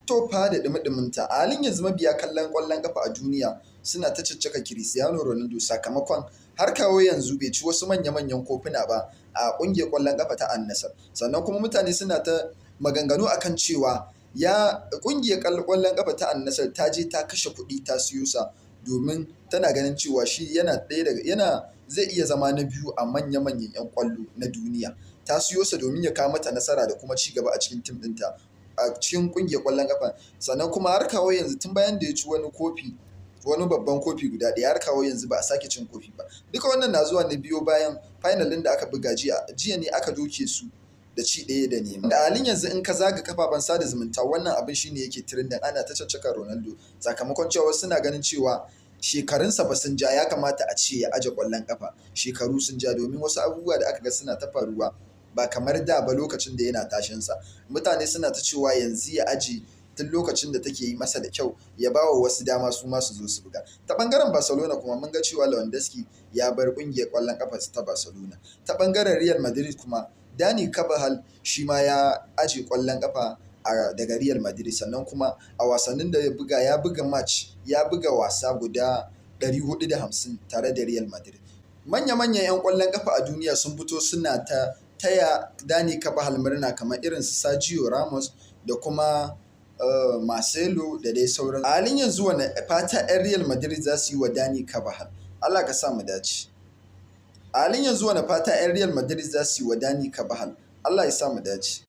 To fa da dumi-duminta, a halin yanzu mabiya kallon ƙwallon ƙafa a duniya suna ta caccaka Cristiano Ronaldo sakamakon har kawo yanzu bai ci wasu manya-manyan kofuna ba a ƙungiyar ƙwallon ƙafa ta Al-Nassr. Sannan kuma mutane suna ta maganganu akan cewa ƙungiyar ƙwallon ƙafa ta Al-Nassr ta je ta kashe kuɗi ta siyo sa domin tana ganin cewa shi zai iya zama na biyu a manya-manyan 'yan ƙwallo na duniya. Ta siyo sa domin ya kawo mata nasara da kuma ci gaba a cikin tim ɗinta. A cikin ƙungiyar ƙwallon ƙafa, sannan kuma har kawo yanzu tun bayan da ya ci wani babban kofi guda ɗaya, har kawo yanzu ba a sake cin kofi ba. Duka wannan na zuwa ne biyo bayan final ɗin da aka buga jiya ne aka doke su da ci 1 da 0. Da halin yanzu in ka zaga kafafen sada zumunta wannan abin shine yake trending, ana ta caccaka Ronaldo sakamakon cewa suna ganin cewa shekarunsa ba sun ja, ya kamata a ce ya aje ƙwallon ƙafa. Shekaru sun ja domin wasu abubuwa da aka ga suna ta faruwa ba kamar da ba lokacin da yana tashinsa. Mutane suna ta cewa yanzu ya aji tun lokacin da take yi masa da kyau, ya ba wa wasu dama su ma su zo su buga. Ta ɓangaren Barcelona kuma mun ga cewa Lewandowski ya bar ƙungiyar ƙwallon ƙafa ta Barcelona. Ta ɓangaren Real Madrid kuma Dani Carvajal shi ma ya aje ƙwallon ƙafa daga Real Madrid. Sannan kuma a wasannin da ya buga wasa guda 450 tare da Real Madrid. Manya-manyan 'yan ƙwallon ƙafa a duniya sun fito suna ta taya Dani Carvajal murna kamar irin su Sergio Ramos da kuma Marcelo da dai sauran. A halin yanzu wani fata 'yan Real Madrid za su yi wa Dani Carvajal? Allah ka sa mu dace. A halin yanzu wani fata 'yan Real Madrid za su yi wa Dani Carvajal? Allah ya sa mu dace.